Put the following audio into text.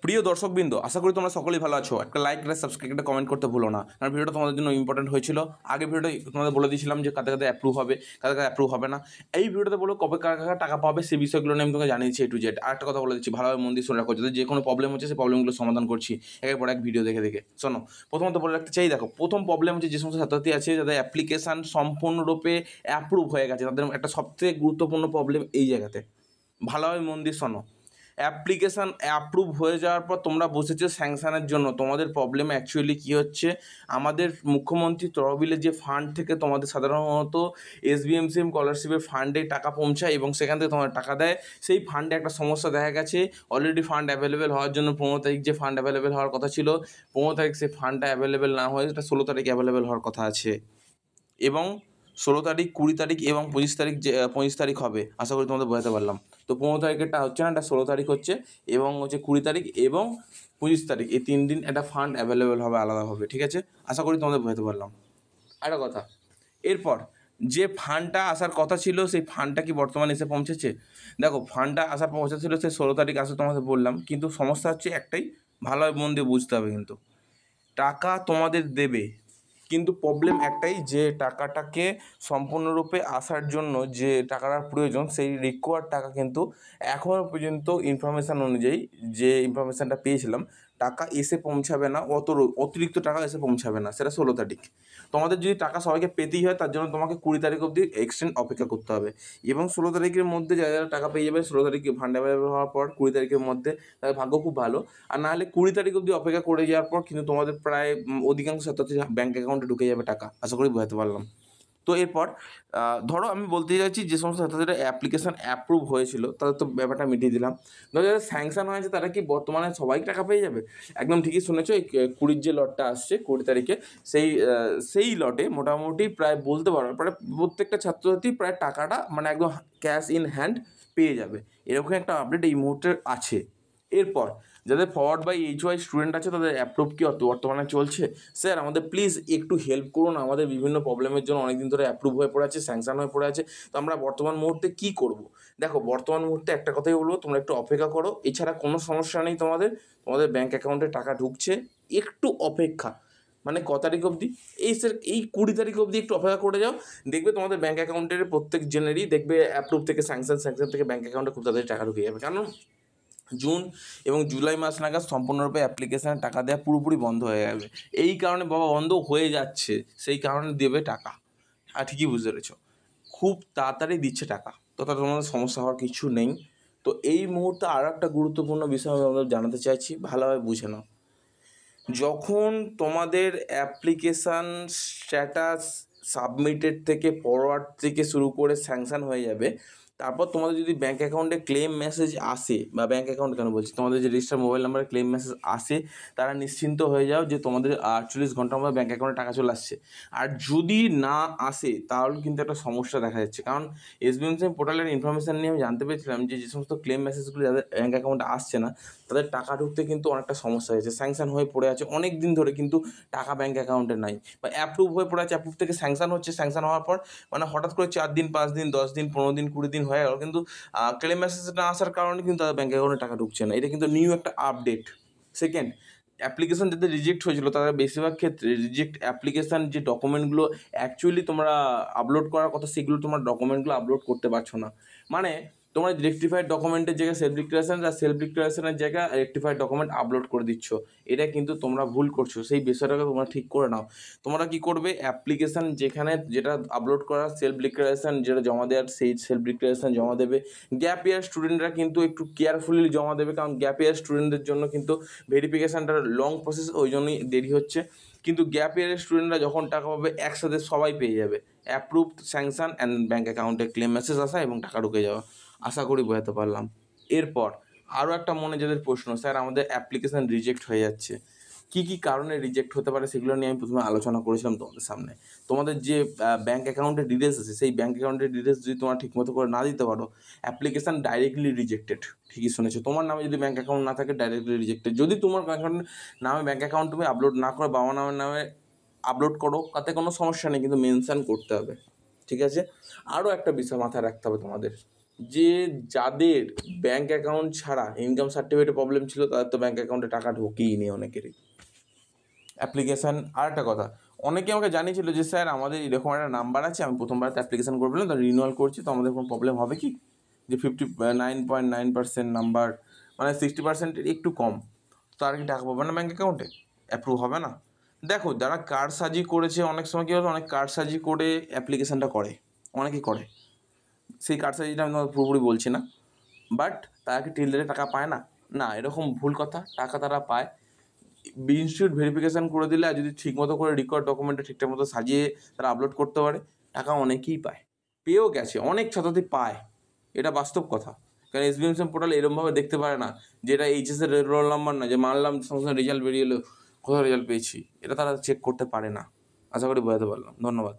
প্রিয় দর্শকবৃন্দ, আশা করি তোমরা সকলেই ভালো আছো। একটা লাইক, একটা সাবস্ক্রাইব, একটা কমেন্ট করতে ভুলো না, কারণ ভিডিওটা তোমাদের জন্য ইম্পর্টেন্ট হয়েছিল। আগে ভিডিওটা তোমাদের বলে দিয়েছিলাম যে কাদের কাদের অ্যাপ্রুভ হবে, কাদের কাদের অ্যাপ্রুভ হবে না। এই ভিডিওটাতে বলো কবে কার কার টাকা পাবে, সেই বিষয়গুলো নিয়ে আমি তোমাকে জানিয়েছি A to Z। আর একটা কথা বলে দিচ্ছি, ভালোভাবে মন দিয়ে শুনে রাখো, যাতে যে কোনো প্রবলেম হচ্ছে সেই প্রবলেমগুলো সমাধান করছি একের পর এক ভিডিও দেখে দেখে। শোনো, প্রথমত বলে রাখতে চাই, দেখো প্রথম প্রবলেম হচ্ছে যে সমস্ত ছাত্রছাত্রী আছে যাদের অ্যাপ্লিকেশান সম্পূর্ণরূপে অ্যাপ্রুভ হয়ে গেছে, তাদের একটা সবথেকে গুরুত্বপূর্ণ প্রবলেম এই জায়গাতে। ভালোভাবে মন দিয়ে শোনো, অ্যাপ্লিকেশান অ্যাপ্রুভ হয়ে যাওয়ার পর তোমরা বসেছো স্যাংশনের জন্য। তোমাদের প্রবলেম অ্যাকচুয়ালি কী হচ্ছে, আমাদের মুখ্যমন্ত্রী তহবিলের যে ফান্ড থেকে তোমাদের সাধারণত SBMCM স্কলারশিপের ফান্ডে টাকা পৌঁছায় এবং সেখান থেকে তোমার টাকা দেয়। সেই ফান্ডে একটা সমস্যা দেখা গেছে, অলরেডি ফান্ড অ্যাভেলেবেল হওয়ার জন্য 15 তারিখ যে ফান্ড অ্যাভেলেবেল হওয়ার কথা ছিল, 15 তারিখ সেই ফান্ডটা অ্যাভেলেবেল না হয়ে সেটা 16 তারিখ অ্যাভেলেবেল হওয়ার কথা আছে। এবং 16 তারিখ, 20 তারিখ এবং 25 তারিখ, যে 25 তারিখ হবে, আশা করি তোমাদের বোঝাতে পারলাম। তো 15 তারিখেরটা হচ্ছে না, এটা 16 তারিখ হচ্ছে, এবং হচ্ছে 20 তারিখ এবং 25 তারিখ, এই 3 দিন একটা ফান্ড অ্যাভেলেবেল হবে আলাদাভাবে। ঠিক আছে, আশা করি তোমাদের বোঝাতে পারলাম। আরেকটা কথা, এরপর যে ফান্ডটা আসার কথা ছিল সেই ফান্ডটা কি বর্তমানে এসে পৌঁছেছে? দেখো, ফান্ডটা আসার পৌঁছা ছিল সেই 16 তারিখ আসে তোমাদের বললাম, কিন্তু সমস্যা হচ্ছে একটাই, ভালোভাবে মন দিয়ে বুঝতে হবে। কিন্তু টাকা তোমাদের দেবে, কিন্তু প্রবলেম একটাই, যে টাকাটাকে সম্পূর্ণরূপে আসার জন্য যে টাকাটার প্রয়োজন, সেই রিকোয়ার্ড টাকা কিন্তু এখনও পর্যন্ত ইনফরমেশান অনুযায়ী, যে ইনফরমেশানটা পেয়েছিলাম, টাকা এসে পৌঁছাবে না, অতিরিক্ত টাকা এসে পৌঁছাবে না, সেটা 16 তারিখ। তোমাদের যদি টাকা সবাইকে পেতেই হয়, তার জন্য তোমাকে 20 তারিখ অবধি এক্সটেন্ড অপেক্ষা করতে হবে। এবং 16 তারিখের মধ্যে যারা যারা টাকা পেয়ে যাবে, 16 তারিখে ফান্ড অ্যাভেলেবল হওয়ার পর 20 তারিখের মধ্যে, তাদের ভাগ্য খুব ভালো। আর নাহলে 20 তারিখ অবধি অপেক্ষা করে যাওয়ার পর কিন্তু তোমাদের প্রায় অধিকাংশ ছাত্রছাত্রী ব্যাঙ্ক অ্যাকাউন্টে ঢুকে যাবে টাকা, আশা করি বোঝাতে পারলাম। তো এরপর ধরো আমি বলতে চাইছি, যে সমস্ত ছাত্রছাত্রীরা অ্যাপ্লিকেশান অ্যাপ্রুভ হয়েছিল তাদের তো ব্যাপারটা মিটিয়ে দিলাম। ধরো যারা স্যাংশন হয়েছে তারা কি বর্তমানে সবাই টাকা পেয়ে যাবে? একদম ঠিকই শুনেছো। এই 20 যে লটটা আসছে 20 তারিখে, সেই লটে মোটামুটি প্রায় বলতে পারো প্রায় প্রত্যেকটা ছাত্রছাত্রী প্রায় টাকাটা মানে একদম ক্যাশ ইন হ্যান্ড পেয়ে যাবে, এরকম একটা আপডেট এই মুহূর্তে আছে। এরপর যাদের ফরওয়ার্ড বাই HY স্টুডেন্ট আছে, তাদের অ্যাপ্রুভ কি বর্তমানে চলছে? স্যার আমাদের প্লিজ একটু হেল্প করুন, আমাদের বিভিন্ন প্রবলেমের জন্য অনেকদিন ধরে অ্যাপ্রুভ হয়ে পড়ে আছে, স্যাংশন হয়ে পড়ে আছে, তো আমরা বর্তমান মুহূর্তে কী করব? দেখো, বর্তমান মুহূর্তে একটা কথাই বলবো, তোমরা একটু অপেক্ষা করো, এছাড়া কোনো সমস্যা নেই। তোমাদের ব্যাঙ্ক অ্যাকাউন্টে টাকা ঢুকছে, একটু অপেক্ষা। মানে ক তারিখ অবধি? এই 20 তারিখ অবধি একটু অপেক্ষা করে যাও, দেখবে তোমাদের ব্যাঙ্ক অ্যাকাউন্টের প্রত্যেক জনেরই দেখবে অ্যাপ্রুভ থেকে স্যাংশন থেকে ব্যাঙ্ক অ্যাকাউন্টে খুব তাড়াতাড়ি টাকা ঢুকে যাবে। কারণ জুন এবং জুলাই মাস নাগাদ সম্পূর্ণরূপে অ্যাপ্লিকেশানে টাকা দেওয়া পুরোপুরি বন্ধ হয়ে যাবে। এই কারণে বাবা বন্ধ হয়ে যাচ্ছে, সেই কারণে দেবে টাকা। হ্যাঁ, ঠিকই বুঝতে পেরেছ, খুব তাড়াতাড়ি দিচ্ছে টাকা, তো তাতে তোমাদের সমস্যা হওয়ার কিছু নেই। তো এই মুহূর্তে আরও একটা গুরুত্বপূর্ণ বিষয় আমি তোমাদের জানাতে চাইছি, ভালোভাবে বুঝে নাও। যখন তোমাদের অ্যাপ্লিকেশান স্ট্যাটাস সাবমিটেড থেকে ফরওয়ার্ড থেকে শুরু করে স্যাংশন হয়ে যাবে, তারপর তোমাদের যদি ব্যাঙ্ক অ্যাকাউন্টে ক্লেম মেসেজ আসে, বা ব্যাঙ্ক অ্যাকাউন্ট কেন বলছি, তোমাদের যে রেজিস্টার মোবাইল নাম্বারে ক্লেম মেসেজ আসে, তারা নিশ্চিন্ত হয়ে যাও যে তোমাদের 48 ঘন্টার মধ্যে ব্যাঙ্ক অ্যাকাউন্টে টাকা চলে আসছে। আর যদি না আসে, তাহলে কিন্তু একটা সমস্যা দেখা যাচ্ছে। কারণ SBMCM পোর্টালের ইনফরমেশান নিয়ে আমি জানতে পেরেছিলাম যে সমস্ত ক্লেম মেসেজগুলি যাদের ব্যাঙ্ক অ্যাকাউন্টে আসছে না, তাদের টাকা ঢুকতে কিন্তু অনেকটা সমস্যা হয়েছে, স্যাংশন হয়ে পড়ে আছে অনেক দিন ধরে, কিন্তু টাকা ব্যাঙ্ক অ্যাকাউন্টে নাই, বা অ্যাপ্রুভ হয়ে পড়ে আছে, অ্যাপ্রুভ থেকে স্যাংশন হচ্ছে, স্যাংশন হওয়ার পর মানে হঠাৎ করে 4 দিন, 5 দিন, 10 দিন, 15 দিন, 20 দিন হয়ে গেল, কিন্তু ক্লেম মেসেজ না আসার কারণে কিন্তু তাদের ব্যাঙ্ক অ্যাকাউন্টে টাকা ঢুকছে না। এটা কিন্তু নিউ একটা আপডেট। সেকেন্ড, অ্যাপ্লিকেশান যাদের রিজেক্ট হয়েছিল, তাদের বেশিরভাগ ক্ষেত্রে রিজেক্ট অ্যাপ্লিকেশান যে ডকুমেন্টগুলো অ্যাকচুয়ালি তোমরা আপলোড করার কথা, সেগুলো তোমরা ডকুমেন্টগুলো আপলোড করতে পারছো না। মানে তোমরা রেকটিফাইড ডকুমেন্টের জায়গায় সেলফ ডিক্লারেশন, আর সেলফ ডিক্লারেশনের জায়গায় রেকটিফাইড ডকুমেন্ট আপলোড করে দিচ্ছ, এটা কিন্তু তোমরা ভুল করছো। সেই বিষয়টাকে তোমরা ঠিক করে নাও। তোমরা কি করবে, অ্যাপ্লিকেশান যেটা আপলোড করার সেলফ ডিক্লারেশন যেটা জমা দেওয়ার, সেই সেলফ ডিক্লারেশন জমা দেবে। গ্যাপ ইয়ার স্টুডেন্টরা কিন্তু একটু কেয়ারফুলি জমা দেবে, কারণ গ্যাপ ইয়ার স্টুডেন্টদের জন্য কিন্তু ভেরিফিকেশানটা লং প্রসেস, ওই জন্যই দেরি হচ্ছে। কিন্তু গ্যাপ ইয়ারের স্টুডেন্টরা যখন টাকা পাবে, একসাথে সবাই পেয়ে যাবে, অ্যাপ্রুভড, স্যাংশন অ্যান্ড ব্যাঙ্ক অ্যাকাউন্টে ক্লেম মেসেজ আসা এবং টাকা ঢুকে যাওয়া। আশা করি বোঝাতে পারলাম। এরপর আরও একটা মনে যাদের প্রশ্ন, স্যার আমাদের অ্যাপ্লিকেশান রিজেক্ট হয়ে যাচ্ছে, কী কী কারণে রিজেক্ট হতে পারে, সেগুলো নিয়ে আমি প্রথমে আলোচনা করেছিলাম তোমাদের সামনে। তোমাদের যে ব্যাঙ্ক অ্যাকাউন্টের ডিটেলস আছে, সেই ব্যাঙ্ক অ্যাকাউন্টের ডিটেলস যদি তোমরা ঠিকমতো করে না দিতে পারো, অ্যাপ্লিকেশান ডাইরেক্টলি রিজেক্টেড। ঠিকই শুনেছো, তোমার নামে যদি ব্যাঙ্ক অ্যাকাউন্ট না থাকে, ডাইরেক্টলি রিজেক্টেড। যদি তোমার নামে ব্যাঙ্ক অ্যাকাউন্ট তুমি আপলোড না করো, বাবা নামে আপলোড করো, তাতে কোনো সমস্যা নেই, কিন্তু মেনশান করতে হবে। ঠিক আছে, আরও একটা বিষয় মাথায় রাখতে হবে তোমাদের। যে যাদের ব্যাঙ্ক অ্যাকাউন্ট ছাড়া ইনকাম সার্টিফিকেটে প্রবলেম ছিল তাদের তো ব্যাঙ্ক অ্যাকাউন্টে টাকা ঢোকেই নি অনেকেরই। অ্যাপ্লিকেশান আর একটা কথা, অনেকে আমাকে জানিয়েছিল যে স্যার আমাদের এরকম একটা নাম্বার আছে, আমি প্রথমবার তো অ্যাপ্লিকেশান করলাম তো রিনিউয়াল করছি, তো আমাদের কোনো প্রবলেম হবে কি? যে 59.9% নাম্বার, মানে 60%-এর একটু কম, তো আর কি টাকা পাবে না ব্যাঙ্ক অ্যাকাউন্টে? অ্যাপ্রুভ হবে না? দেখো, যারা কারসাজি করেছে, অনেক সময় কী হতো, অনেক কারসাজি করে অ্যাপ্লিকেশানটা করে, অনেকেই করে। সেই কারসাজিটা আমি তোমাকে পুরোপুরি বলছি না, বাট তারা কি টিল দিলে টাকা পায় না? না, এরকম ভুল কথা, টাকা তারা পায়। ইনস্টিটিউট ভেরিফিকেশান করে দিলে আর যদি ঠিকমতো করে রেকর্ড ডকুমেন্টটা ঠিকঠাক মতো সাজিয়ে তারা আপলোড করতে পারে, টাকা অনেকেই পায়, পেয়েও গেছে, অনেক ছাত্রছাত্রী পায়, এটা বাস্তব কথা। কারণ এসবিএমসিএম পোর্টাল এরকমভাবে দেখতে পারে না যে এটা এইচএসের রোল নাম্বার না, যে মানলাম সঙ্গে সঙ্গে রেজাল্ট বেরিয়ে এলো, কোথাও রেজাল্ট পেয়েছি, এটা তারা চেক করতে পারে না। আশা করি বোঝাতে পারলাম। ধন্যবাদ।